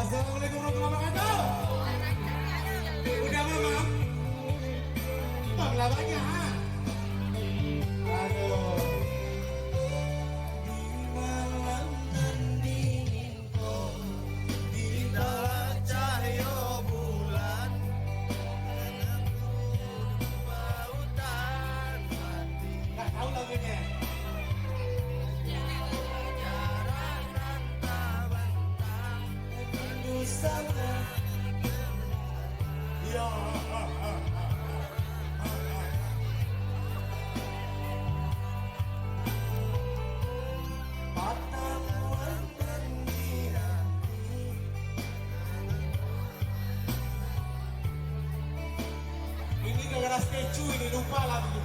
Assalamualaikum warahmatullahi wabarakatuh. Udah mama? Bangla banyak. Aduh. Di malam nan dingin kau, di bawah cahaya bulan, lautan hati. Gak tahu lagunya. Sana ya pertemuan dan dinanti ini gara-gara statue ini lupa lagi.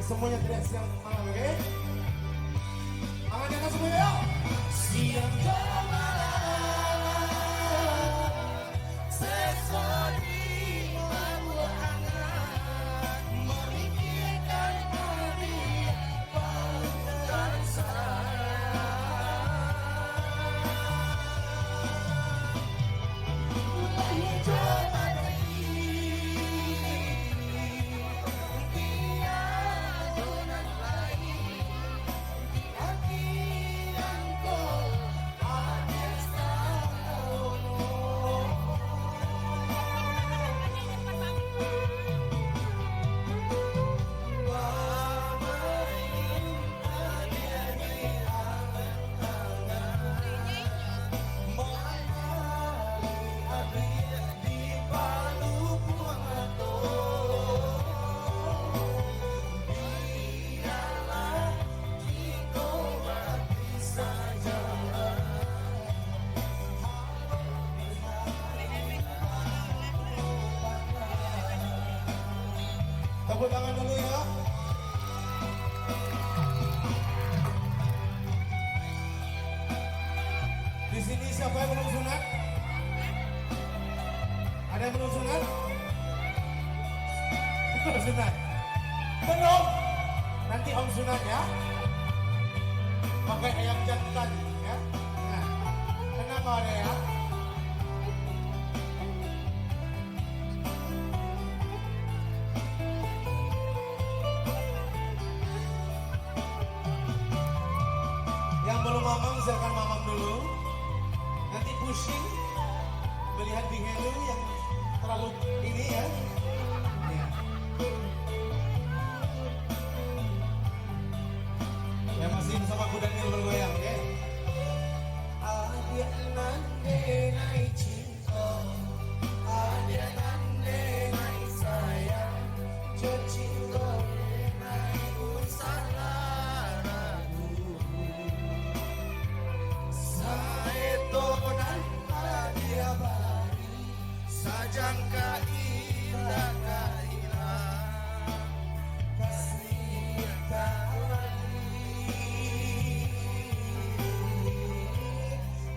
Semuanya teriak siang malam, oke? Tangan di atas semua, yuk! Siang malam, sesuatu hangat, memikirkan hari dan saya. Mulai coba tepuk tangan dulu ya. Di sini siapa yang belum sunat? Ada yang belum sunat? Belum sunat? Belum? Nanti om sunat ya. Pakai ayam jantan ya. Nah, kenapa ada ya? Yang belum mamam silakan mamam dulu. Nanti pusing melihat di Helu yang terlalu ini ya. Ya. Yang masih bersama kuda Nil bergoyang ya. Adia nande nai cinta, adia nande nai sayang, cinta nai usala. Sajangka indah kailah kasih kawani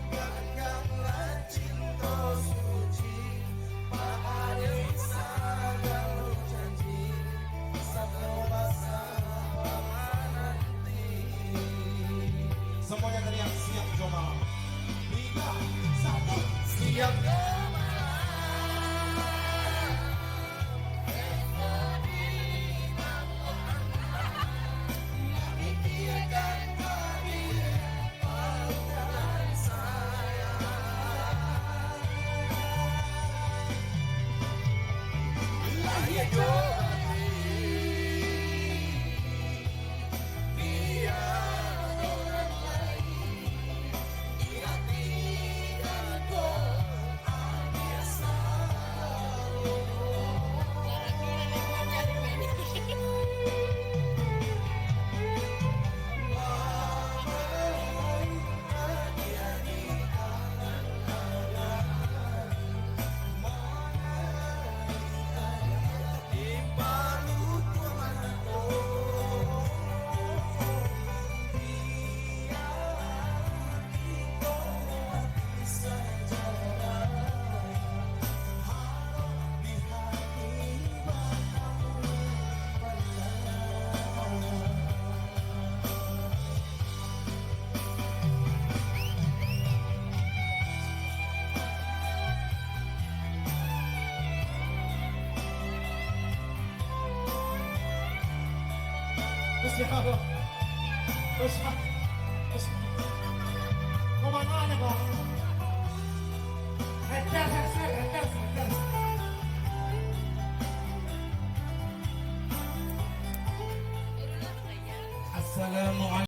genggamlah cinta suci pada segala janji satu bahasa nanti. Semuanya teriak siap coba 3, 1 siap. Dia orang lain di hati Terus ya Allah. Terus kemana nih bang? Headers. Assalamualaikum.